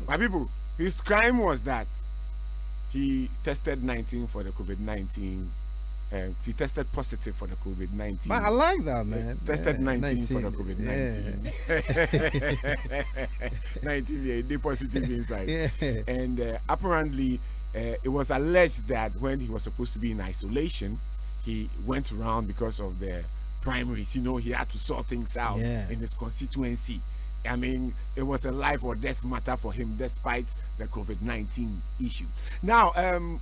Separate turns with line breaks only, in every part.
My people, his crime was that he tested 19 for the COVID-19. He tested positive for the
But I
COVID-19.
like that, man.
Tested
Yeah,
19 for the
19.
COVID-19. 19, yeah, they positive inside.
Yeah.
And apparently, it was alleged that when he was supposed to be in isolation, he went around because of the primaries. You know, he had to sort things out
Yeah.
in his constituency. I mean, it was a life or death matter for him despite the COVID-19 issue. Now,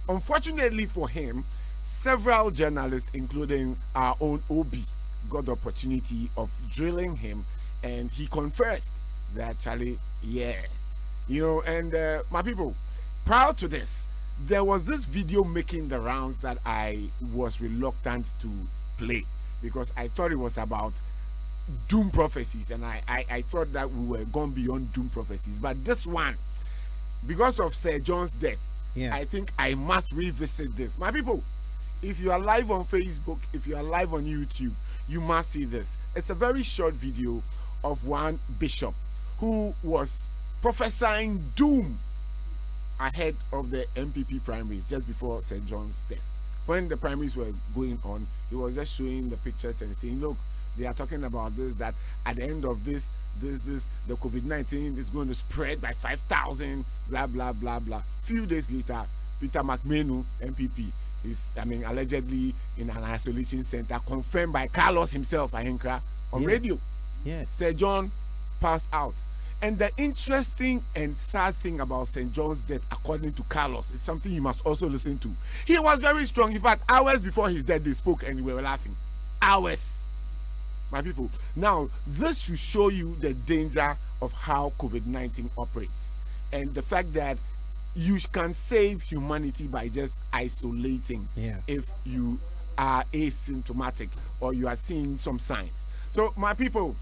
unfortunately for him, several journalists, including our own Obi, got the opportunity of drilling him, and he confessed that, Charlie, yeah. You know, and my people, prior to this, there was this video making the rounds that I was reluctant to play because I thought it was about doom prophecies, and I thought that we were gone beyond doom prophecies. But this one, because of Sir John's death,
Yeah.
I think I must revisit this. My people, if you are live on Facebook, if you are live on YouTube, you must see this. It's a very short video of one bishop who was prophesying doom ahead of the NPP primaries just before St. John's death. When the primaries were going on, he was just showing the pictures and saying, look, they are talking about this, that at the end of this, the COVID-19 is going to spread by 5,000, blah, blah, blah, blah. Few days later, Peter McMenu, NPP, is, allegedly in an isolation center, confirmed by Carlos himself, Ahenkorah, on radio.
Yeah.
Sir John passed out. And the interesting and sad thing about St. John's death, according to Carlos, is something you must also listen to. He was very strong. In fact, hours before his death, they spoke and we were laughing. Hours. My people. Now, this should show you the danger of how COVID-19 operates and the fact that you can save humanity by just isolating if you are asymptomatic or you are seeing some signs. So, my people,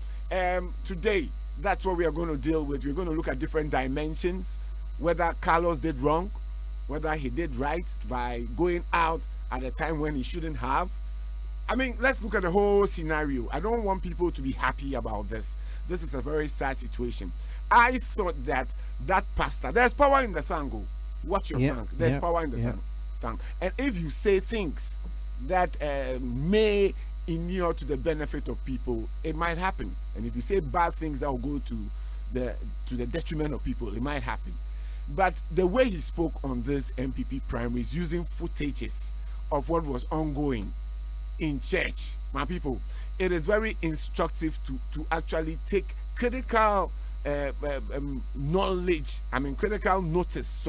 today, that's what we are going to deal with. We're going to look at different dimensions, whether Carlos did wrong, whether he did right by going out at a time when he shouldn't have. Let's look at the whole scenario. I don't want people to be happy about this. This is a very sad situation. I thought that pastor, there's power in the tongue. Watch your tongue. There's power in the tongue. And if you say things that may inure to the benefit of people, it might happen. And if you say bad things that will go to the detriment of people, it might happen. But the way he spoke on this NPP primaries, using footages of what was ongoing in church, my people, it is very instructive to actually take critical critical notice,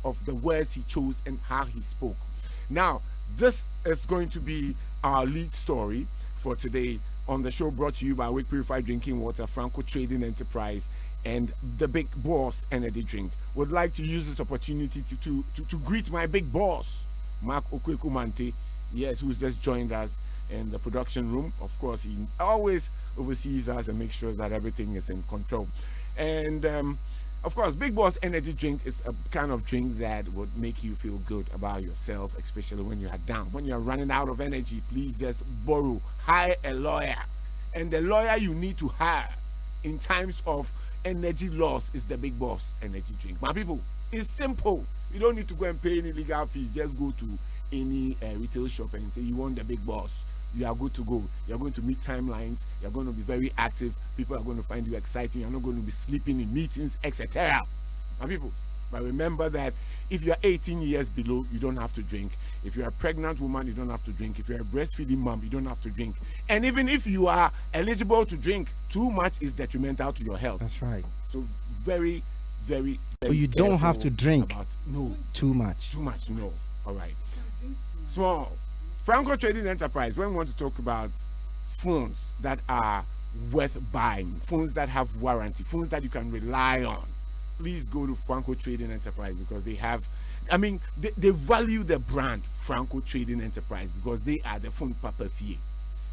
of the words he chose and how he spoke. Now, this is going to be our lead story for today on the show, brought to you by Wake Purified Drinking Water, Franco Trading Enterprise, and the Big Boss Energy Drink. Would like to use this opportunity to greet my big boss, Mark Okwekumante, yes, who's just joined us in the production room. Of course, he always oversees us and makes sure that everything is in control. And of course, Big Boss Energy Drink is a kind of drink that would make you feel good about yourself, especially when you are down. When you are running out of energy, please just hire a lawyer. And the lawyer you need to hire in times of energy loss is the Big Boss Energy Drink. My people, it's simple. You don't need to go and pay any legal fees. Just go to any retail shop and say you want the Big Boss. You are good to go. You're going to meet timelines. You're going to be very active. People are going to find you exciting. You're not going to be sleeping in meetings, etc. My people, but remember that if you're 18 years below, you don't have to drink. If you're a pregnant woman, you don't have to drink. If you're a breastfeeding mom, you don't have to drink. And even if you are eligible to drink, too much is detrimental to your health.
That's right.
So very, very, very
So you don't have to drink too much.
Too much, no. All right. Small. Franco Trading Enterprise, when we want to talk about phones that are worth buying, phones that have warranty, phones that you can rely on, please go to Franco Trading Enterprise because they have, they value the brand Franco Trading Enterprise because they are the phone Papa Fie.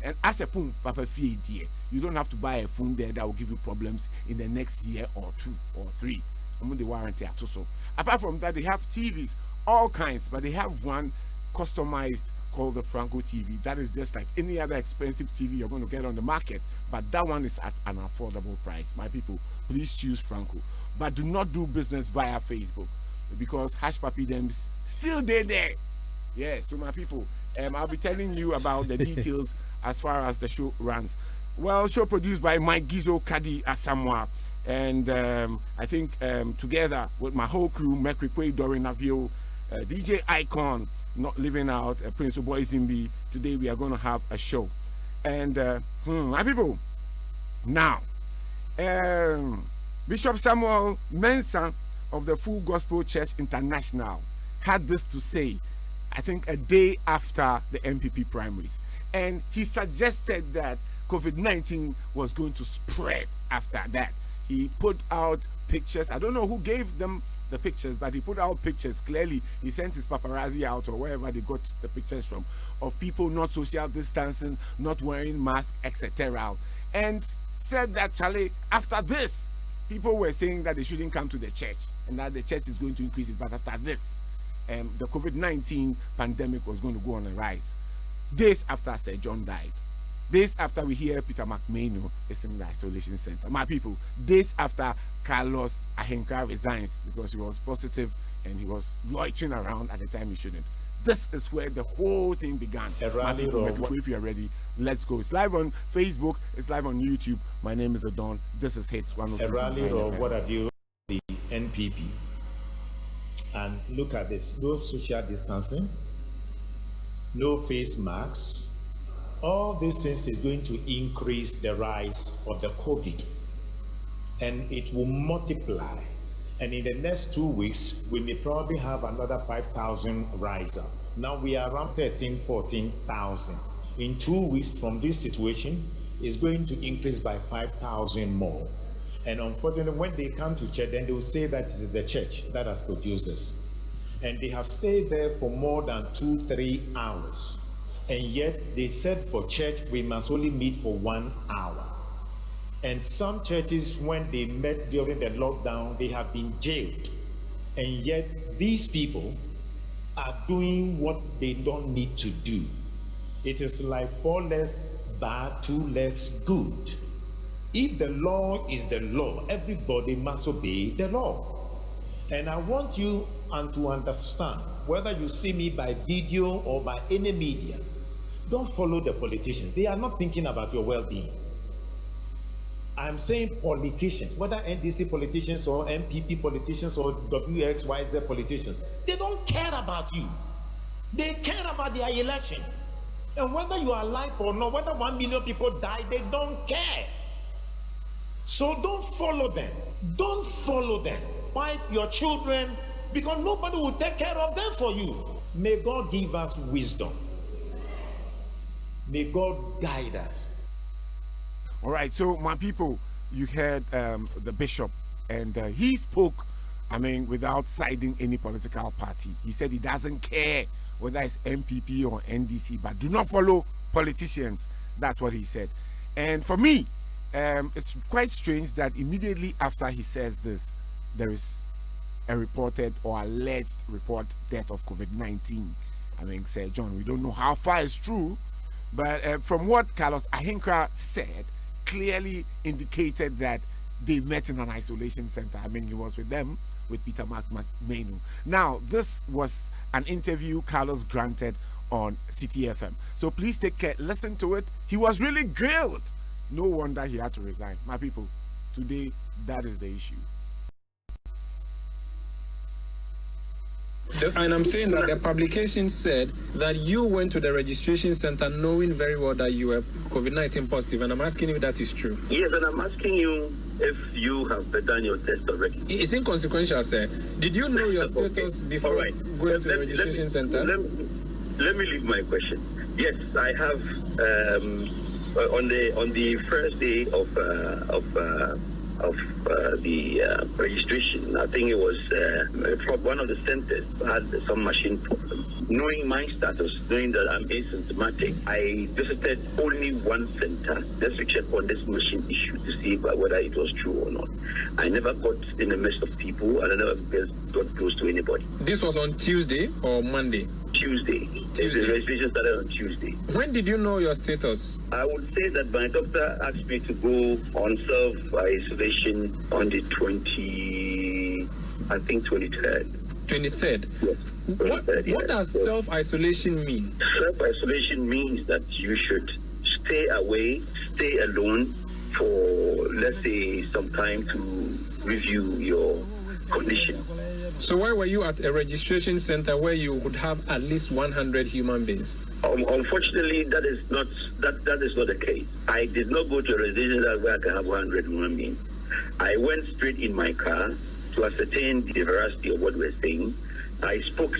And as a phone Papa Fie, dear, you don't have to buy a phone there that will give you problems in the next year or 2 or 3. The warranty at also. Apart from that, they have TVs, all kinds, but they have one customized called the Franco TV. That is just like any other expensive TV you're going to get on the market, but that one is at an affordable price. My people, please choose Franco. but do not do business via Facebook because Hash Papi Dems still there. Yes, to my people. I'll be telling you about the details as far as the show runs. Well, show produced by Mike Gizo Kadi Asamoah. And I think together with my whole crew, Mekrikwe, Dorin Avio, DJ Icon, not living out, Prince Oboy Zimbi, today we are going to have a show. And my people, now, Bishop Samuel Mensah of the Full Gospel Church International had this to say, I think a day after the NPP primaries. And he suggested that COVID-19 was going to spread after that. He put out pictures. I don't know who gave them the pictures, but he put out pictures. Clearly, he sent his paparazzi out or wherever they got the pictures from of people not social distancing, not wearing masks, etc. And said that, Charlie, after this, people were saying that they shouldn't come to the church and that the church is going to increase it. But after this, the COVID-19 pandemic was going to go on a rise. Days after Sir John died. Days after we hear Peter McMahon is in the isolation center. My people, days after Carlos Ahenkorah resigns because he was positive and he was loitering around at the time he shouldn't. This is where the whole thing began. My people, if you are ready, let's go. It's live on Facebook. It's live on YouTube. My name is Adon. This is Hitz.
A rally of what have you, the NPP. And look at this. No social distancing. No face masks. All these things is going to increase the rise of the COVID. And it will multiply. And in the next 2 weeks, we may probably have another 5,000 rise up. Now we are around 13,000, 14,000. In 2 weeks from this situation, it's going to increase by 5,000 more. And unfortunately, when they come to church, then they will say that it is the church that has produced this. And they have stayed there for more than 2-3 hours. And yet they said for church, we must only meet for 1 hour. And some churches, when they met during the lockdown, they have been jailed. And yet these people are doing what they don't need to do. It is like 4 legs bad, 2 legs good. If the law is the law, everybody must obey the law. And I want you to understand, whether you see me by video or by any media, don't follow the politicians. They are not thinking about your well-being. I'm saying politicians, whether NDC politicians or NPP politicians or WXYZ politicians, they don't care about you. They care about their election. And whether you are alive or not, whether 1 million people die, they don't care. So don't follow them. Don't follow them. Wife your children, because nobody will take care of them for you. May God give us wisdom. May God guide us.
All right, so my people, you heard the bishop, and he spoke, without siding any political party. He said he doesn't care whether it's NPP or NDC, but do not follow politicians. That's what he said. And for me, it's quite strange that immediately after he says this, there is a reported or alleged report death of COVID-19. Sir John, we don't know how far it's true, but from what Carlos Ahenkorah said, clearly indicated that they met in an isolation center. He was with them, with Peter McMahon. Now, this was an interview Carlos granted on CTFM. So please take care, listen to it. He was really grilled. No wonder he had to resign. My people, today, that is the issue.
And I'm saying that the publication said that you went to the registration center knowing very well that you were COVID-19 positive, and I'm asking you if that is true.
Yes, and I'm asking you if you have done your test already.
It's inconsequential, sir. Did you know your status before going to the registration center?
Let me leave my question. Yes, I have. On the first day of the registration, I think it was one of the centers had some machine problem. Knowing my status, knowing that I'm asymptomatic, I visited only one center just to check on this machine issue to see whether it was true or not. I never got in the midst of people, and I never got close to anybody.
This was on Tuesday or Monday?
Tuesday. The registration started on Tuesday.
When did you know your status?
I would say that my doctor asked me to go on self-isolation on the 20 I think 23rd.
23rd.
Yes. 23rd,
What does self-isolation mean?
Self-isolation means that you should stay away, stay alone for, let's say, some time to review your condition.
So why were you at a registration center where you would have at least 100 human beings?
Unfortunately, that is not the case. I did not go to a registration center where I can have 100 human beings. I went straight in my car to ascertain the veracity of what we're saying. I stood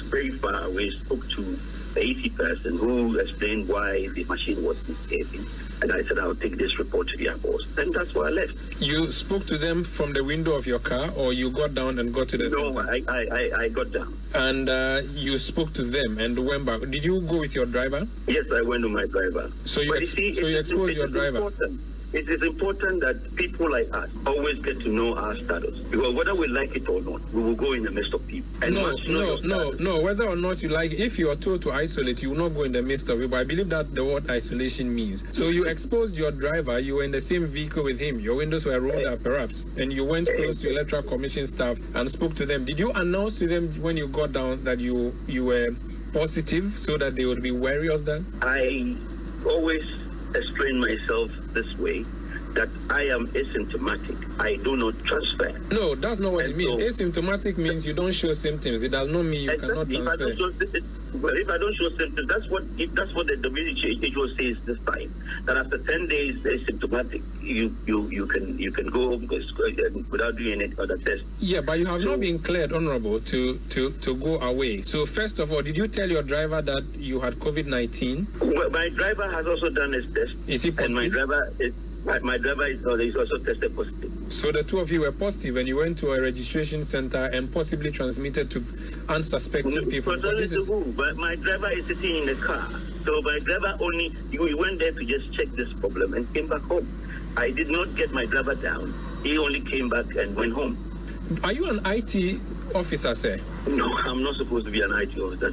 very far away, spoke to the AC person who explained why the machine was misbehaving. And I said, I'll take this report to their boss. And that's why I left.
You spoke to them from the window of your car, or you got down and got to the center?
No, I got down.
And you spoke to them and went back. Did you go with your driver?
Yes, I went with my driver.
So you exposed your driver?
Important. It is important that people like us always get to know our status. Because whether we like it or not, we will go in the midst of people. And
no. Whether or not you like it, if you are told to isolate, you will not go in the midst of it. But I believe that the word isolation means. So you exposed your driver, you were in the same vehicle with him. Your windows were rolled up perhaps. And you went close to Electoral Commission staff and spoke to them. Did you announce to them when you got down that you were positive so that they would be wary of that?
I always explain myself this way, that I am asymptomatic. I do not transfer.
No, that's not what it means. Asymptomatic means you don't show symptoms. It does not mean you cannot transfer.
If I don't show symptoms, that's what the WHO says this time. That after 10 days asymptomatic, you can go home without doing any other test.
Yeah, but you have not been cleared, Honorable, to go away. So first of all, did you tell your driver that you had COVID-19?
Well, my driver has also done his test.
Is he positive?
And my driver is also tested positive.
So the two of you were positive and you went to a registration center and possibly transmitted to unsuspecting people.
But my driver is sitting in the car. So my driver we went there to just check this problem and came back home. I did not get my driver down. He only came back and went home.
Are you an IT officer, sir?
No, I'm not supposed to be an IT officer.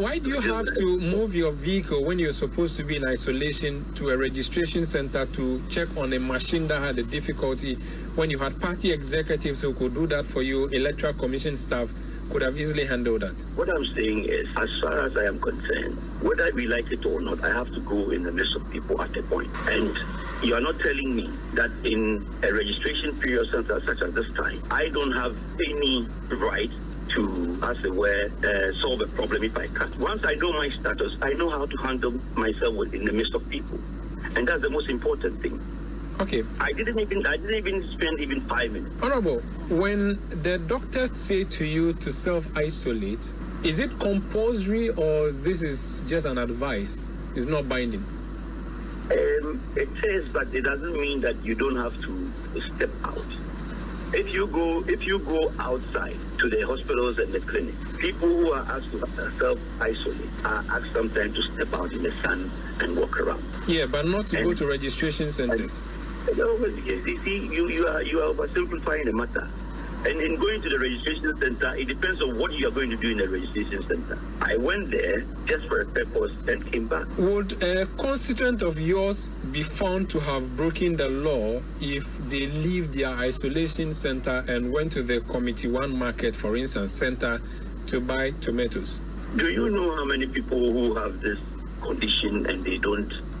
Why do you have to move your vehicle when you're supposed to be in isolation to a registration center to check on a machine that had a difficulty when you had party executives who could do that for you? Electoral Commission staff could have easily handled that.
What I'm saying is, as far as I am concerned, whether we like it or not, I have to go in the midst of people at a point. And you are not telling me that in a registration period such as this time, I don't have any right to, as it were, solve a problem if I can't. Once I know my status, I know how to handle myself in the midst of people. And that's the most important thing.
Okay.
I didn't even spend even 5 minutes.
Honorable, when the doctors say to you to self-isolate, is it compulsory or this is just an advice? It's not binding?
It is, but it doesn't mean that you don't have to step out. If you go outside to the hospitals and the clinics, people who are asked to self-isolate are asked sometimes to step out in the sun and walk around.
Yeah, but not to go to registration centers.
You see, you are oversimplifying the matter. And in going to the registration center, it depends on what you are going to do in the registration center. I went there just for a purpose and came back.
Would a constituent of yours be found to have broken the law if they leave their isolation center and went to the Committee 1 market, for instance, center to buy tomatoes?
Do you know how many people who have this condition and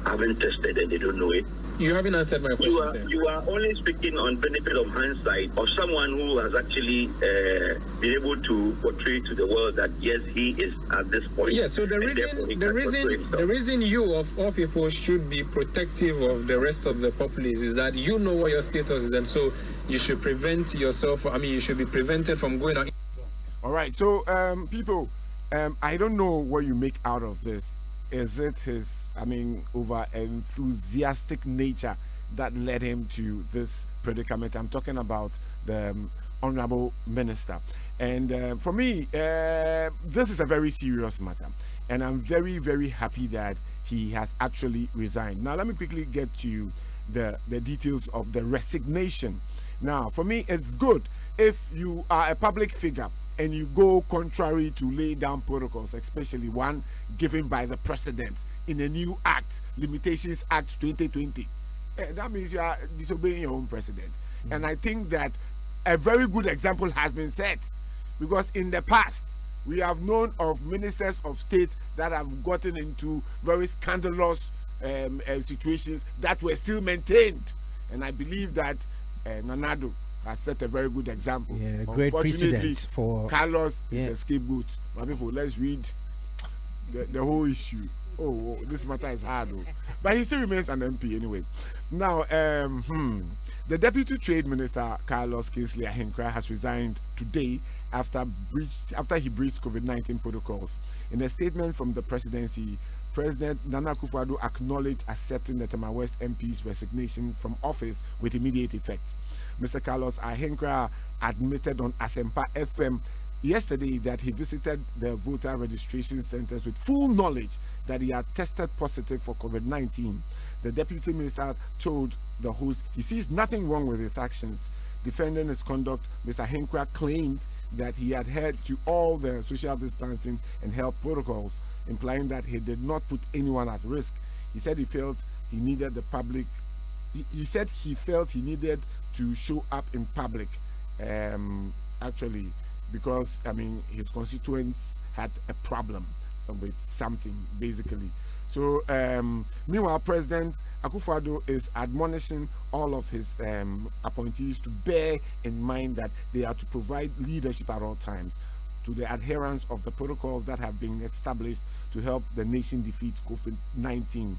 haven't tested and they don't know it?
You haven't answered my question.
You are only speaking on benefit of hindsight of someone who has actually been able to portray to the world that yes, he is at this point.
Yeah. So the reason you of all people should be protective of the rest of the populace is that you know what your status is, and so you should prevent yourself. You should be prevented from going out.
All right. So people, I don't know what you make out of this. Is it his, over enthusiastic nature that led him to this predicament? I'm talking about the Honorable Minister. And for me, this is a very serious matter. And I'm very, very happy that he has actually resigned. Now, let me quickly get to the details of the resignation. Now, for me, it's good if you are a public figure and you go contrary to lay down protocols, especially one given by the president in a new act, Limitations Act 2020. That means you are disobeying your own president. And I think that a very good example has been set, because in the past we have known of ministers of state that have gotten into very scandalous situations that were still maintained, and I believe that Nanado has set a very good example.
Yeah, great precedent for
Carlos is a scapegoat. My people, let's read the whole issue. Oh, this matter is hard, but he still remains an MP anyway. Now, the Deputy Trade Minister Carlos Ahenkorah has resigned today after he breached COVID-19 protocols. In a statement from the presidency, President Nana Akufo-Addo acknowledged accepting the Tema West MP's resignation from office with immediate effect. Mr. Carlos Ahenkorah admitted on Asempa FM yesterday that he visited the voter registration centers with full knowledge that he had tested positive for COVID-19. The deputy minister told the host he sees nothing wrong with his actions. Defending his conduct, Mr. Ahenkorah claimed that he adhered to all the social distancing and health protocols, implying that he did not put anyone at risk. He said he felt he needed the public. He said he felt he needed to show up in public, actually, because his constituents had a problem with something, basically. So meanwhile, President Akufo-Addo is admonishing all of his appointees to bear in mind that they are to provide leadership at all times to the adherence of the protocols that have been established to help the nation defeat COVID-19.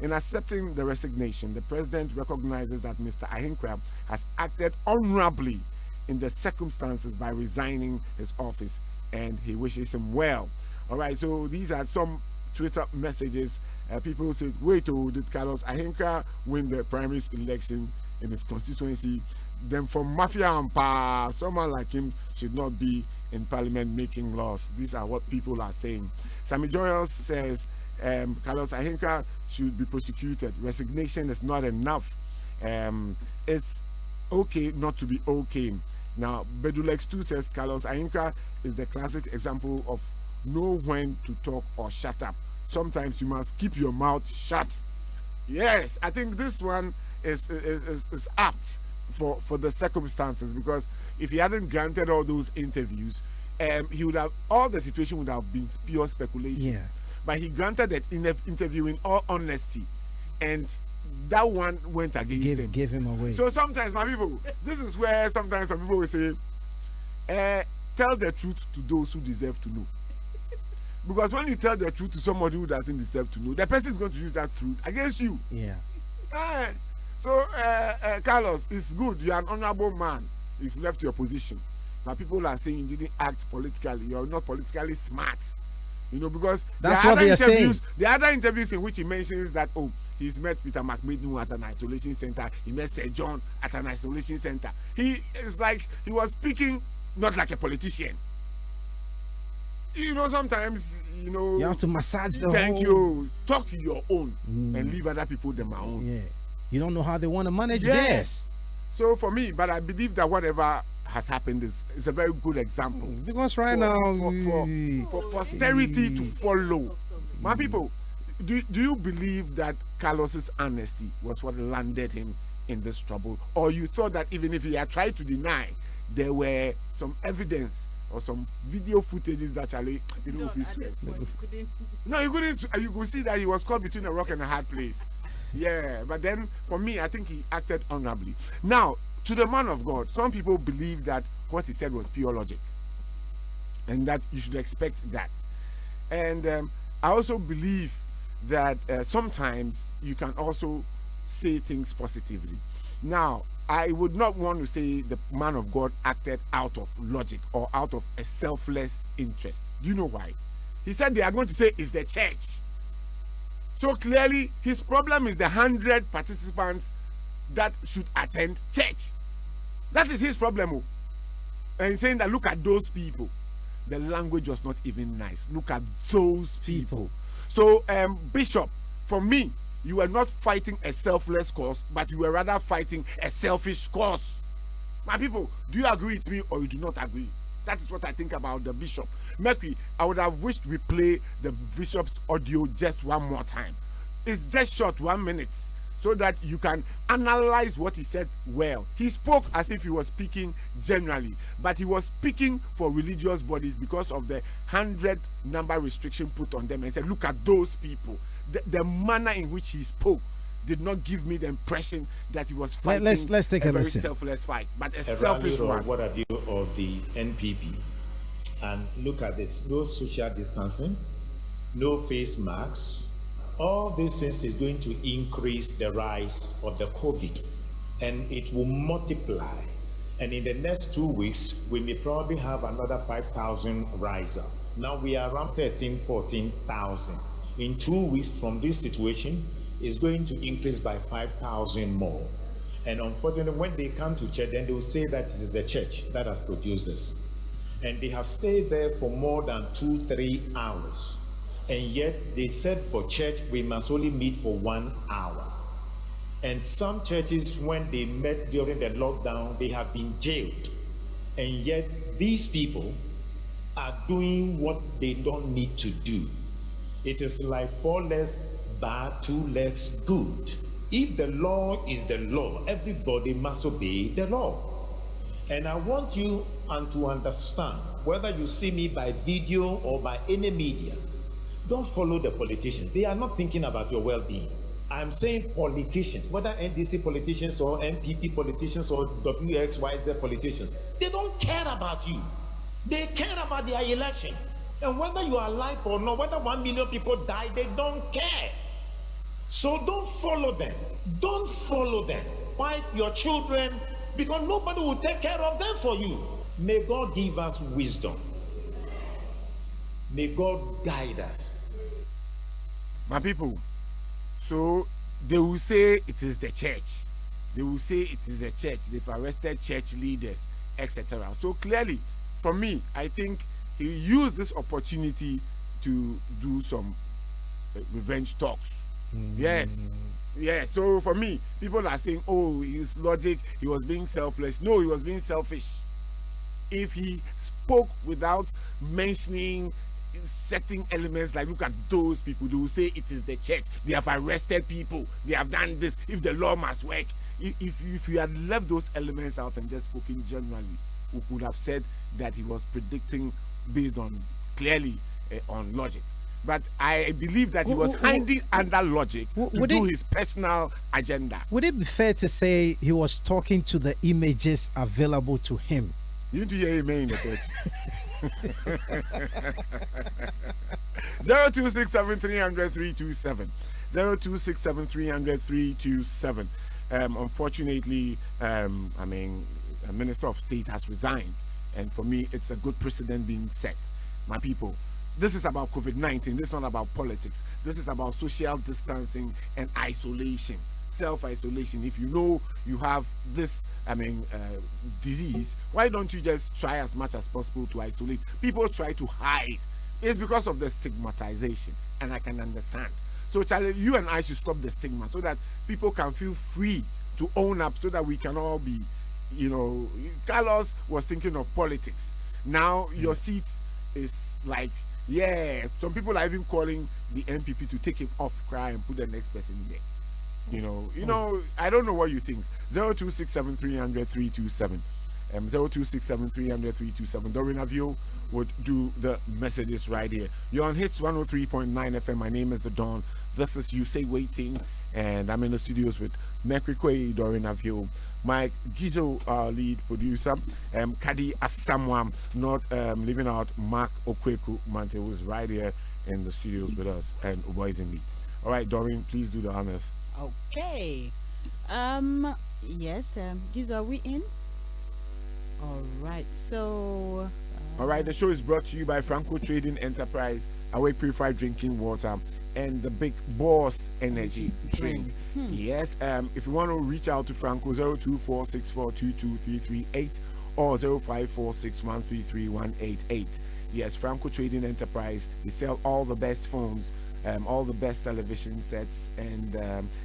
In accepting the resignation, the president recognizes that Mr. Ahenkorah has acted honorably in the circumstances by resigning his office, and he wishes him well. All right, so these are some Twitter messages. People said, wait, did Carlos Ahenkorah win the primaries election in his constituency? Then from Mafia and Pa, someone like him should not be in parliament making laws. These are what people are saying. Sammy Joyce says Carlos Ahenkorah should be prosecuted. Resignation is not enough. It's okay not to be okay. Now, Bedulex2 says Carlos Ahenkorah is the classic example of know when to talk or shut up. Sometimes you must keep your mouth shut. Yes, I think this one is apt for the circumstances, because if he hadn't granted all those interviews, he would have, all the situation would have been pure speculation.
Yeah.
But he granted that interview in all honesty, and that one went against him.
Give him away.
So sometimes, my people, this is where sometimes some people will say, tell the truth to those who deserve to know. Because when you tell the truth to somebody who doesn't deserve to know, the person is going to use that truth against you.
Yeah.
So, Carlos, it's good. You're an honorable man if you left your position. But people are saying you didn't act politically. You're not politically smart. Because
that's what they are saying.
The other interviews in which he mentions that, he's met Peter McMahon at an isolation center. He met Sir John at an isolation center. It's like he was speaking not like a politician. Sometimes,
you have to massage the
thank
whole...
you. Talk your own and leave other people their own.
Yeah. You don't know how they want to manage this.
So for me, but I believe that whatever has happened is a very good example.
Because now
for posterity to follow. My people, do you believe that Carlos's honesty was what landed him in this trouble? Or you thought that even if he had tried to deny, there were some evidence or some video footages that Charlie, No, you couldn't. You could see that he was caught between a rock and a hard place. Yeah, but then for me, I think he acted honorably. Now, to the man of God, some people believe that what he said was pure logic, and that you should expect that. And I also believe that sometimes you can also say things positively. Now, I would not want to say the man of God acted out of logic or out of a selfless interest. Do you know why? He said they are going to say it's the church. So clearly, his problem is the 100 participants that should attend church. That is his problem. And he's saying that look at those people. The language was not even nice. Look at those people. So, Bishop, for me, you were not fighting a selfless cause, but you were rather fighting a selfish cause. My people, do you agree with me or you do not agree? That is what I think about the bishop. Mercury, I would have wished we play the bishop's audio just one more time. It's just short, 1 minute. so that you can analyze what he said well. He spoke as if he was speaking generally, but he was speaking for religious bodies because of the 100 number restriction put on them, and said, look at those people. The manner in which he spoke did not give me the impression that he was fighting
let's take a
very
listen.
selfless fight, but a
A
selfish
rally or
one.
what have you of the NPP, and look at this: no social distancing, no face masks. All these things is going to increase the rise of the COVID, and it will multiply. And in the next 2 weeks, we may probably have another 5,000 rise up. Now we are around 14,000. In 2 weeks from this situation, it's going to increase by 5,000 more. And unfortunately, when they come to church, then they will say that it is the church that has produced this. And they have stayed there for more than 2-3 hours. And yet they said for church, we must only meet for 1 hour. And some churches, when they met during the lockdown, they have been jailed. And yet these people are doing what they don't need to do. It is like 4 legs bad, 2 legs good. If the law is the law, everybody must obey the law. And I want you to understand, whether you see me by video or by any media, don't follow the politicians. They are not thinking about your well-being. I'm saying politicians, whether NDC politicians or NPP politicians or WXYZ politicians, they don't care about you. They care about their election. And whether you are alive or not, whether 1 million people die, they don't care. So don't follow them. Don't follow them. Wife your children, because nobody will take care of them for you. May God give us wisdom. May God guide us.
My people, so they will say it is the church. They will say it is the church. They've arrested church leaders, etc. So clearly, for me, I think he used this opportunity to do some revenge talks. Yes. So for me, people are saying, oh, his logic, he was being selfless. No, he was being selfish. If he spoke without mentioning certain elements, like look at those people, they will say it is the church. They have arrested people. They have done this. If the law must work. If you had left those elements out and just spoken generally, we could have said that he was predicting based on clearly on logic. But I believe that he was hiding under logic to do his personal agenda.
Would it be fair to say he was talking to the images available to him?
You need to hear amen in the church. 0267300327. 0267300327. Unfortunately, a Minister of State has resigned, and for me, it's a good precedent being set. My people, this is about COVID-19. This is not about politics. This is about social distancing and isolation, self-isolation. If you know you have this, disease, why don't you just try as much as possible to isolate? People try to hide. It's because of the stigmatization, and I can understand. So, Charlie, you and I should stop the stigma so that people can feel free to own up, so that we can all be, Carlos was thinking of politics. Now your seat is like, some people are even calling the NPP to take him off cry and put the next person in there. I don't know what you think. 0267300327. 0267300327. Doreen Avio would do the messages right here. You're on Hitz 103.9 FM. My name is The Dawn. This is You Say Waiting, and I'm in the studios with Mekrikwe, Doreen Avio, Mike Gizo, our lead producer, Kadi Asamwam, not leaving out Mark Okweku Mante, who's right here in the studios with us, and Uboizingly. All right, Doreen, please do the honors.
Okay. Yes, Gizo, are we in? All right, so...
All right, the show is brought to you by Franco Trading Enterprise, Awake Purified Drinking Water, and the Big Boss Energy Drink. Yes, if you want to reach out to Franco, 02464223338 or 05461333188. Yes, Franco Trading Enterprise, they sell all the best phones, all the best television sets, and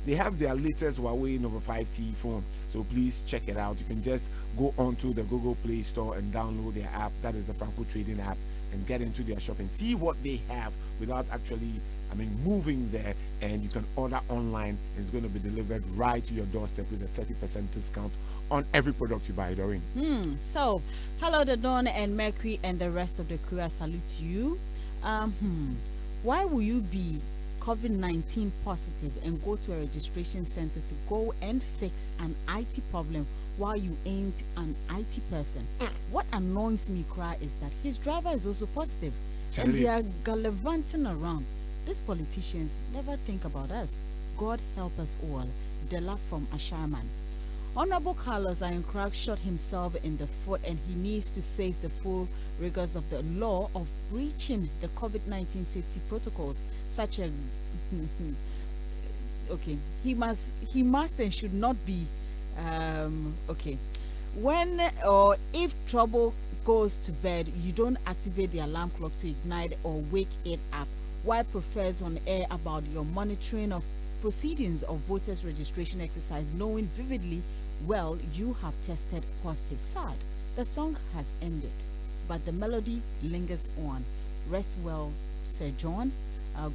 they have their latest Huawei Nova 5T phone. So please check it out. You can just go onto the Google Play Store and download their app. That is the Franco Trading app, and get into their shop and see what they have without actually, moving there. And you can order online. It's going to be delivered right to your doorstep with a 30% discount on every product you buy, Doreen.
So, hello, the Dawn and Mercury and the rest of the crew. I salute you. Why will you be COVID-19 positive and go to a registration center to go and fix an IT problem while you ain't an IT person? What annoys me, cry, is that his driver is also positive, and they are gallivanting around. These politicians never think about us. God help us all. Della from Asharman. Honorable Carlos Ahenkorah shot himself in the foot, and he needs to face the full rigors of the law of breaching the COVID-19 safety protocols, such as he must and should not be when or if trouble goes to bed, you don't activate the alarm clock to ignite or wake it up. Why profess on air about your monitoring of proceedings of voters registration exercise, knowing vividly well you have tested positive? Sad, the song has ended, but the melody lingers on. Rest well, Sir John.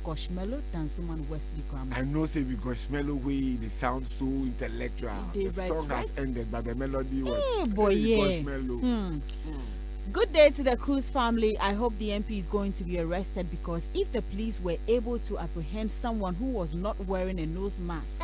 Goshmelo, Dansuman Wesley Grammar.
I know, say, because Goshmelo way they sound so intellectual. The song has ended, but the melody was Goshmelo.
Good day to the Cruz family. I hope the MP is going to be arrested, because if the police were able to apprehend someone who was not wearing a nose mask,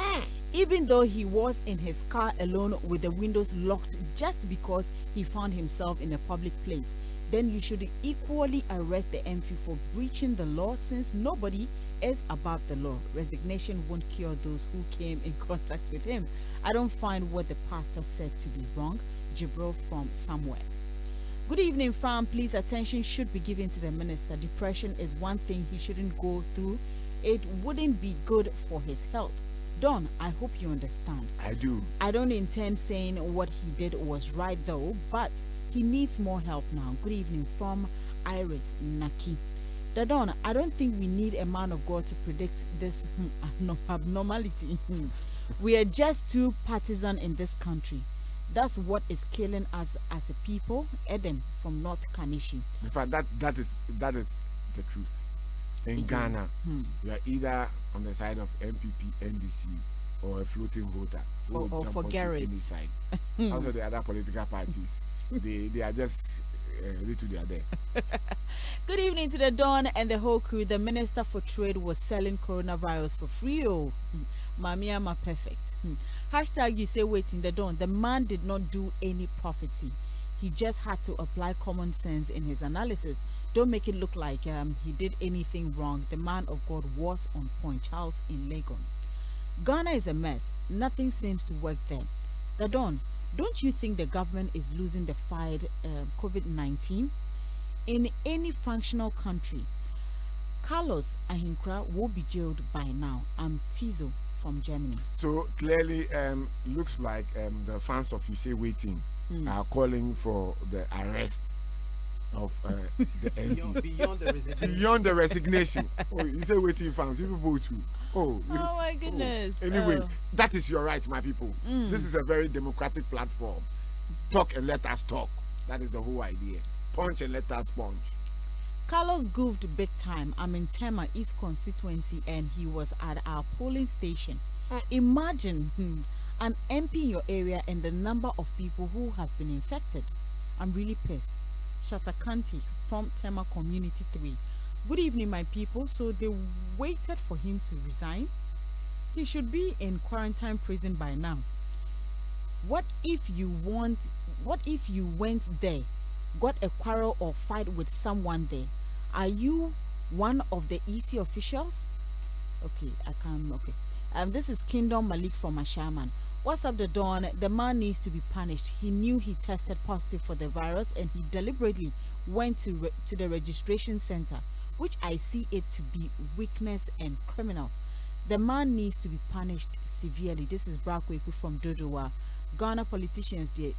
even though he was in his car alone with the windows locked just because he found himself in a public place, then you should equally arrest the MP for breaching the law, since nobody is above the law. Resignation won't cure those who came in contact with him. I don't find what the pastor said to be wrong. Jibril from somewhere. Good evening, fam. Please, attention should be given to the minister. Depression is one thing he shouldn't go through. It wouldn't be good for his health. Don, I hope you understand.
I do.
I don't intend saying what he did was right though, but he needs more help now. Good evening from Iris Naki. Dadon, I don't think we need a man of God to predict this abnormality. We are just too partisan in this country. That's what is killing us as a people. Eden from North Kanishi.
In fact, that is the truth. In Ghana, you are either on the side of NPP, NDC, or a floating voter who will jump onto any side. Also, the other political parties, they are just little they are there.
Good evening to the Dawn and the whole crew. The Minister for Trade was selling coronavirus for free. Oh, Mamiama perfect. Hashtag you say waiting the Dawn. The man did not do any prophecy. He just had to apply common sense in his analysis. Don't make it look like he did anything wrong. The man of God was on point. Charles in Legon. Ghana is a mess. Nothing seems to work there. The Dawn, don't you think the government is losing the fight COVID-19? In any functional country, Carlos Ahenkorah will be jailed by now. I'm Tizo from Germany.
So clearly, looks like the fans of USEYWETIN are calling for the arrest of the MP. Beyond the resignation. Oh, USEYWETIN fans, you people too. Oh
my goodness.
Oh. Anyway, that is your right, my people. This is a very democratic platform. Talk and let us talk. That is the whole idea. Punch and let us punch.
Carlos goofed big time. I'm in Tema East constituency and he was at our polling station. Imagine an MP in your area and the number of people who have been infected. I'm really pissed. Shatakanti from Tema Community 3. Good evening, my people. So they waited for him to resign. He should be in quarantine prison by now. What if you went there, got a quarrel or fight with someone there? Are you one of the EC officials? Okay, I can't. Okay. This is Kingdom Malik from Ashaman. What's up, the Dawn? The man needs to be punished. He knew he tested positive for the virus and he deliberately went to the registration center, which I see it to be weakness and criminal. The man needs to be punished severely. This is Brakweku from Dodowa. Ghana politicians, they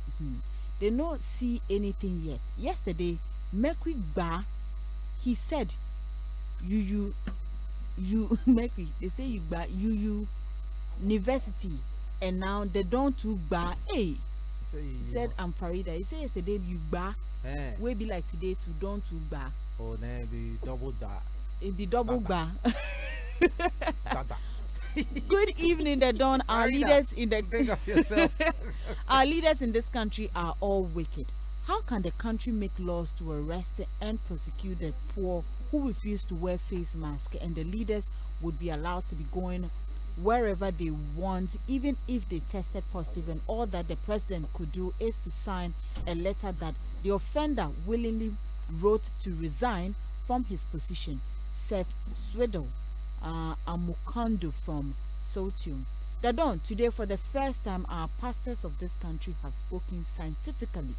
don't see anything yet. Yesterday, Mercury Bar, he said, you Mercury, they say you gba university, and now they don't to gba. Hey,
So
he said I'm Farida. He said yesterday you gba. We be like today to don't to gba.
Oh, then be double that.
It be double gba.
Dada.
Good evening, the Dawn. Our
Farida,
leaders in the
Think of yourself.
our leaders in this country are all wicked. How can the country make laws to arrest and prosecute the poor who refuse to wear face masks, and the leaders would be allowed to be going wherever they want, even if they tested positive, and all that the president could do is to sign a letter that the offender willingly wrote to resign from his position. Seth Swidle Amukondo from Sotium. Dadon, today for the first time, our pastors of this country have spoken scientifically.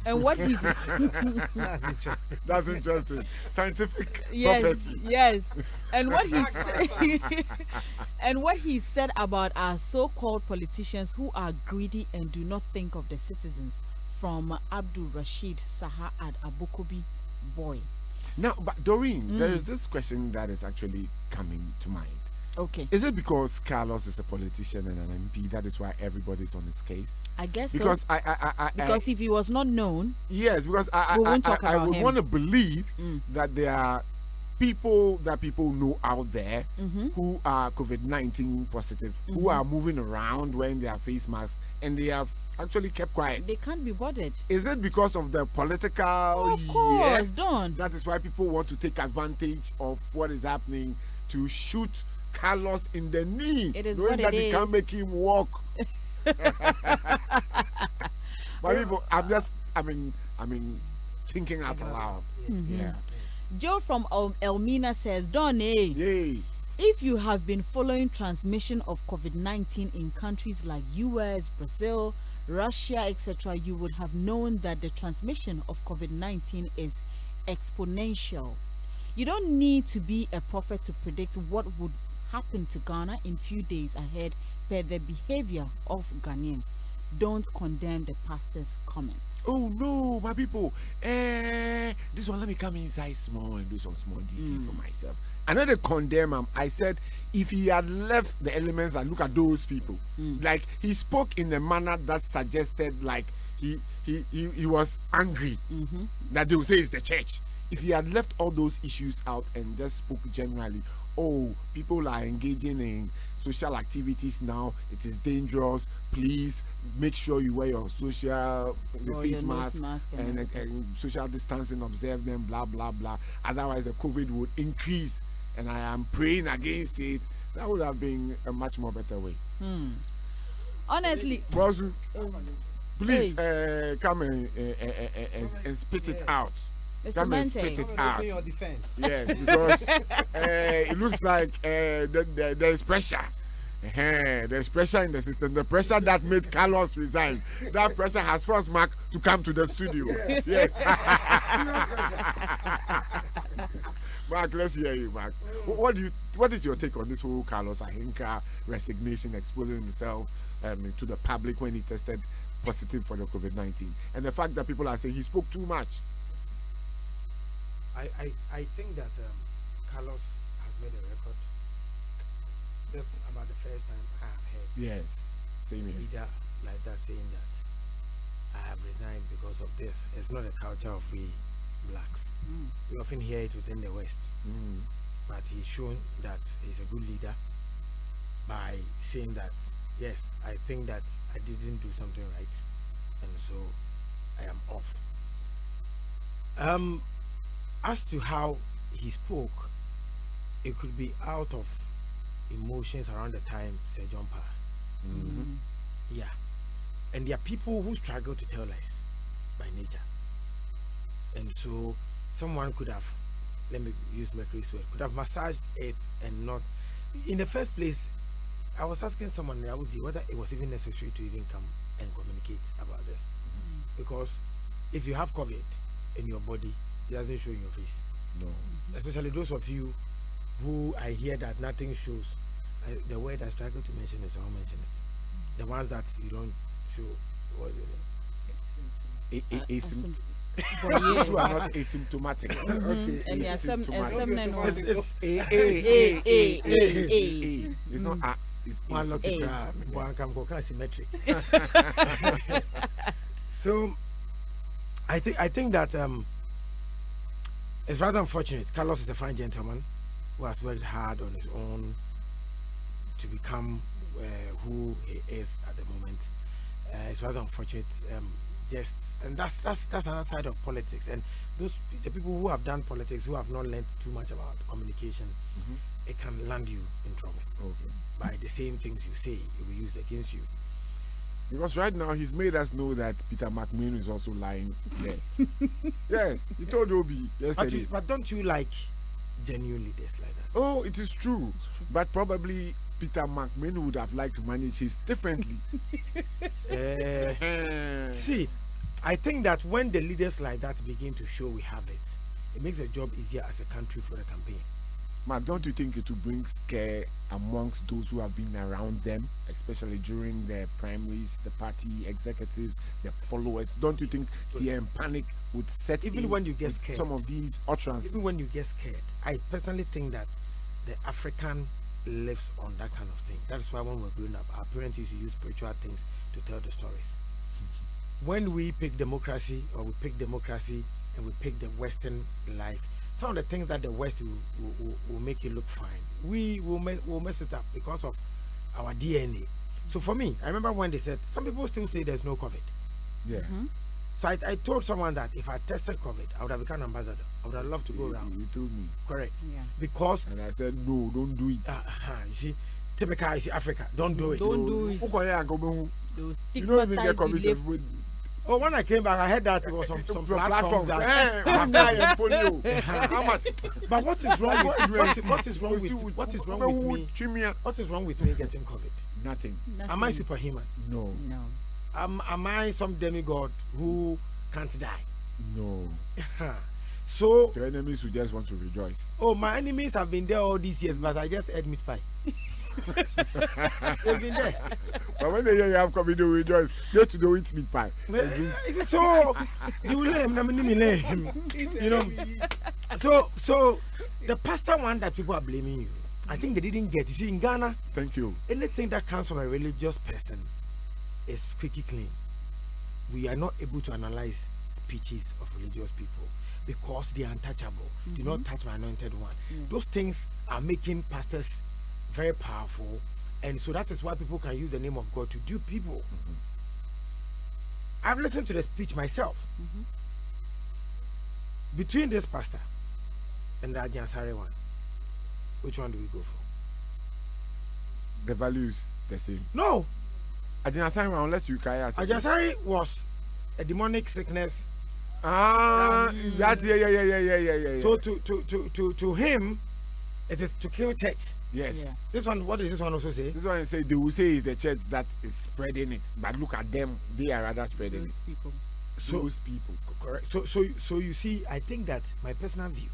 And what he's
That's interesting.
That's interesting. Scientific
yes,
prophecy.
yes. And what he said and what he said about our so-called politicians who are greedy and do not think of the citizens, from Abdul Rashid Saha at Abukobi Boy.
Now, but Doreen, there is this question that is actually coming to mind.
Okay.
Is it because Carlos is a politician and an MP that is why everybody's on his case?
I guess
Because
so. Because if he was not known,
yes, because I
We won't talk
I
about
would
him.
want to believe that there are people that people know out there who are COVID-19 positive, who are moving around wearing their face masks, and they have actually kept quiet.
they can't be bothered.
Is it because of the political
Of course,
yes,
Don.
that is why people want to take advantage of what is happening to shoot Carlos in the knee,
It is
knowing
what
that
it
they can't
is.
make him walk. But people, I mean, thinking out loud. Yeah.
Joe from Elmina says, Donny,
Yay.
if you have been following transmission of COVID-19 in countries like US, Brazil, Russia, etc., you would have known that the transmission of COVID-19 is exponential. You don't need to be a prophet to predict what would happen to Ghana in few days ahead per the behavior of Ghanaians. Don't condemn the pastor's comments.
Oh no, my people. This one, let me come inside small and do some small DC for myself. I know they condemn him. I said if he had left the elements and look at those people, like he spoke in a manner that suggested like he was angry that they would say it's the church. If he had left all those issues out and just spoke generally, oh, people are engaging in social activities now, it is dangerous, please make sure you wear your social face
your nose
mask
mask
and social distancing, observe them, blah blah blah, otherwise the COVID would increase, and I am praying against it. That would have been a much more better way.
Honestly,
Bosu, please come and spit it out.
Mr.
Come and
Mente.
spit it out.
Your defense.
Yes, because it looks like there is pressure. There's pressure in the system. The pressure that made Carlos resign. That pressure has forced Mark to come to the studio. Yes. Mark, let's hear you, Mark. What is your take on this whole Carlos Ahenkorah resignation, exposing himself to the public when he tested positive for the COVID-19, and the fact that people are saying he spoke too much?
I think that Carlos has made a record. This is about the first time I have heard
Yes, same
a
here.
leader like that saying that I have resigned because of this. It's not a culture of we blacks. We often hear it within the West, but he's shown that he's a good leader by saying that yes, I think that I didn't do something right, and so I am off. As to how he spoke, it could be out of emotions around the time Sir John passed. Yeah. And there are people who struggle to tell lies by nature. And so someone could have, let me use Mercury's word, could have massaged it and not. In the first place, I was asking someone whether it was even necessary to even come and communicate about this. Because if you have COVID in your body, it doesn't show in your face.
No.
Especially those of you who I hear that nothing shows. The word I struggle to mention is I won't mention it. The ones that you don't show. What is it?
But
You
yeah.
two are not asymptomatic.
Okay.
And there are some men who
It's not a. It's
One lucky
A.
crab, one can go symmetric. So, I think that it's rather unfortunate. Carlos is a fine gentleman who has worked hard on his own to become who he is at the moment. It's rather unfortunate. And that's another side of politics. And the people who have done politics, who have not learned too much about communication, it can land you in trouble.
Okay.
By the same things you say, it will be used against you.
Because right now he's made us know that Peter McMahon is also lying there. Yes, he told Obi yesterday.
But don't you like genuine leaders like that?
Oh, it is true. But probably Peter McMahon would have liked to manage his differently.
See, I think that when the leaders like that begin to show we have it, it makes the job easier as a country for the campaign.
Mark, don't you think it will bring scare amongst those who have been around them, especially during the primaries, the party executives, the followers? Don't you think fear and panic would set
Even
in
when you get
with
scared.
some of these utterances?
Even when you get scared, I personally think that the African lives on that kind of thing. That's why when we were growing up, our parents used to use spiritual things to tell the stories. When we pick democracy, or we pick democracy and we pick the Western life, some of the things that the West will make it look fine, we will mess it up because of our DNA. So for me, I remember when they said, some people still say there's no COVID.
Yeah.
So I told someone that if I tested COVID, I would have become an ambassador. I would have loved to go around.
You told me.
Correct.
Yeah.
Because,
And I said, no, don't do it.
you see, typical, you see, Africa, don't do it.
Don't do it.
Those
Those
you don't even get
stigmatized you
commission.
left.
with-
Oh, when I came back, I heard that it was some platforms. That,
How much?
but what is wrong with what is wrong with me?
me?
What is wrong with me getting COVID?
Nothing.
Am I superhuman?
No.
No.
Am I some demigod who can't die?
No.
So,
Your enemies will just want to rejoice.
oh, my enemies have been there all these years, but I just ate meat pie. They've been there.
But when they hear you have coming, they will rejoice. Get to know it's meat pie.
Is it so? They will lame, you know. So the pastor one that people are blaming you, I think they didn't get. You see, in Ghana,
Thank you.
anything that comes from a religious person is squeaky clean. We are not able to analyze speeches of religious people because they are untouchable. Do not touch my anointed one. Those things are making pastors very powerful, and so that is why people can use the name of God to dupe people. I've listened to the speech myself. Between this pastor and the Ajansari one, which one do we go for?
The value is the same.
No,
Unless you carry us.
Ajansari was a demonic sickness.
Yeah.
So to him, it is to kill church.
Yes.
Yeah.
This one, what does this one also say?
This one say they will say is the church that is spreading it, but look at them; they are rather spreading
Those
it.
people.
Those people.
Correct. So you see, I think that my personal view,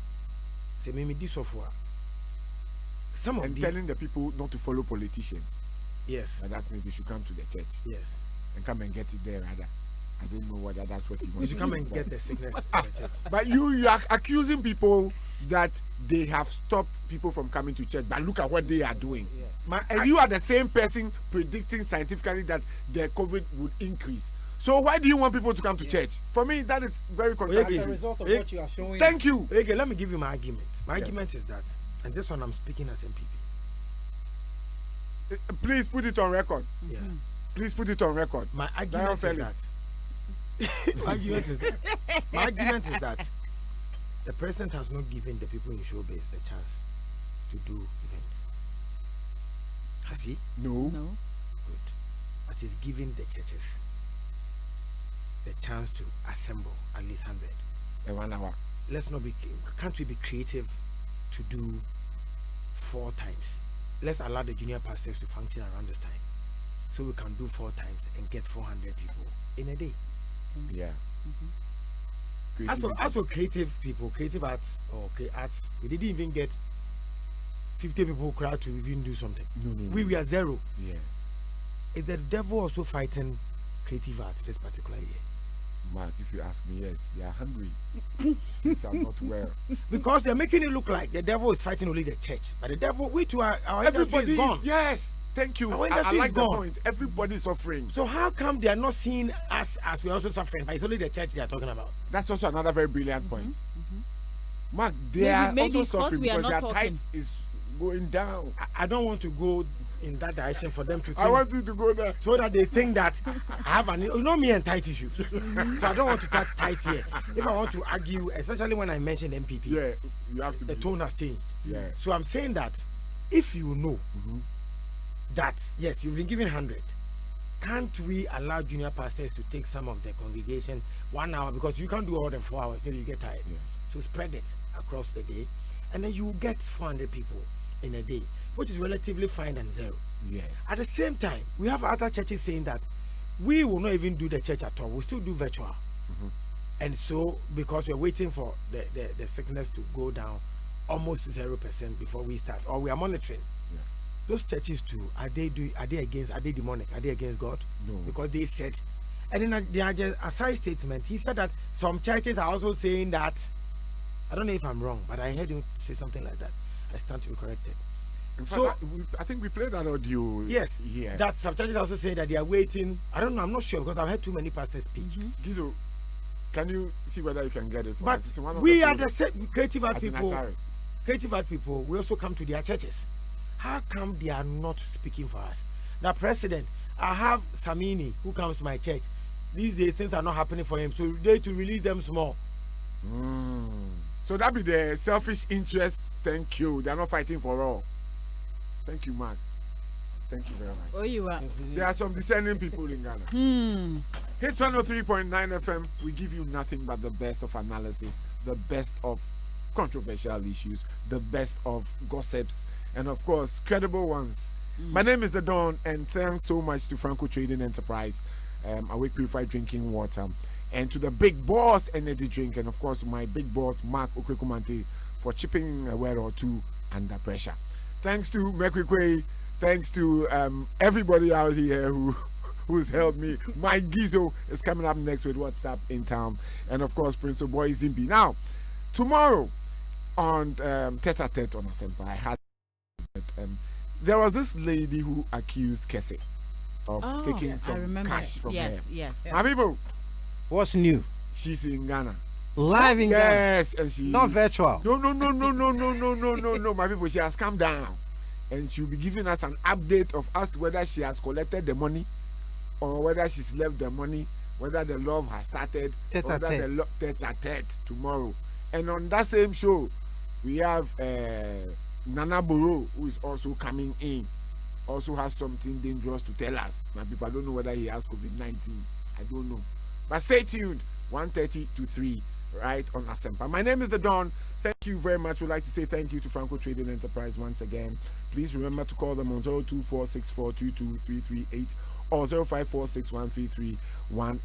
say maybe this of what some of
And
the
telling the people not to follow politicians,
yes,
but that means they should come to the church
yes,
and come and get it there rather. I don't know whether that's what you want.
you should come and get the sickness in the church.
But you are accusing people that they have stopped people from coming to church, but look at what they are doing. And you are the same person predicting scientifically that the COVID would increase. So why do you want people to come to church? For me, that is very
As a
contradictory.
result of what you are showing.
Thank you.
Okay, let me give you my argument. My
Yes.
argument is that, and this one I'm speaking as NPP.
Please put it on record.
Yeah.
Please put it on record.
My
Zion
argument is
Felix.
that. My argument is that the president has not given the people in showbiz the chance to do events. Has he?
No.
No.
Good. But he's giving the churches the chance to assemble at least 100.
A 1 hour.
Can't we be creative to do 4 times? Let's allow the junior pastors to function around this time, so we can do 4 times and get 400 people in a day.
Yeah.
As for creative people, creative arts or arts, we didn't even get 50 people crowd to even do something.
No.
We are 0.
Yeah.
Is the devil also fighting creative arts this particular year?
Mark, if you ask me, yes, they are hungry. Things are not well.
Because they're making it look like the devil is fighting only the church. But the devil, we too are, our industry
Everybody
is gone.
yes. Thank you.
Our
I
industry
like
is
the
gone.
point. Everybody's suffering.
So how come they are not seeing us as we're also suffering? But it's only the church they are talking about.
That's also another very brilliant point. Mark, they
Maybe-
are
maybe
also
it's 'cause
suffering
we are
because their
not
tithe
talking.
is going down.
I don't want to go in that direction for them to think.
I want you to go there.
So that they think that I have an, you know me and tight issues. So I don't want to touch tight here. If I want to argue, especially when I mention NPP,
Yeah, you have to
the
be.
tone has changed.
Yeah.
So I'm saying that if you know that, yes, you've been given 100, can't we allow junior pastors to take some of the congregation 1 hour? Because you can't do all the 4 hours, maybe you get tired.
Yeah.
So spread it across the day, and then you get 400 people in a day, which is relatively fine than zero.
Yes.
At the same time, we have other churches saying that we will not even do the church at all. We'll still do virtual. And so, because we're waiting for the sickness to go down almost 0% before we start, or we are monitoring.
Yeah.
Those churches too, are they demonic? Are they against God?
No.
Because they said, and in the Asari statement, he said that some churches are also saying that, I don't know if I'm wrong, but I heard him say something like that. I stand to be corrected.
In fact,
So-
I think we played that audio.
Yes,
here.
that some churches also say that they are waiting. I don't know, I'm not sure because I've heard too many pastors speak.
Gizo, can you see whether you can get it for
But
us? It's one of
we
the
are the
programs
same creative art
at
people.
Nasari.
Creative art people, we also come to their churches. How come they are not speaking for us? The president, I have Samini who comes to my church. These days things are not happening for him, so they to release them small.
So that be the selfish interest. Thank you. They are not fighting for all. Thank you, Mark. Thank you very much.
Oh, you are.
There are some discerning people in Ghana. Hits 103.9 FM. We give you nothing but the best of analysis, the best of controversial issues, the best of gossips, and of course, credible ones. My name is The Don, and thanks so much to Franco Trading Enterprise, Awake Purified Drinking Water, and to the Big Boss Energy Drink, and of course, to my big boss, Mark Okwekumante, for chipping a word or two under pressure. Thanks to Mekwikwe, thanks to everybody out here who's helped me. My Gizo is coming up next with What's Up in Town, and of course, Prince of Boy Zimbi. Now, tomorrow on Tete a Tete on Asempa, I had there was this lady who accused Kessie of taking
I
some
remember.
cash from her.
Yes.
My people,
What's new?
she's in Ghana.
Live in Ghana.
Yes, and she
Not virtual.
No, my people, she has come down, and she'll be giving us an update of as to whether she has collected the money, or whether she's left the money, whether the love has started,
Tete a
or whether
tete.
the tete tomorrow. And on that same show, we have Nana Boro, who is also coming in, also has something dangerous to tell us. My people, I don't know whether he has COVID-19. I don't know. But stay tuned, 1:30 to 3, right on Asempa. My name is The Don. Thank you very much. We'd like to say thank you to Franco Trading Enterprise once again. Please remember to call them on 02464223338 or 0546133188.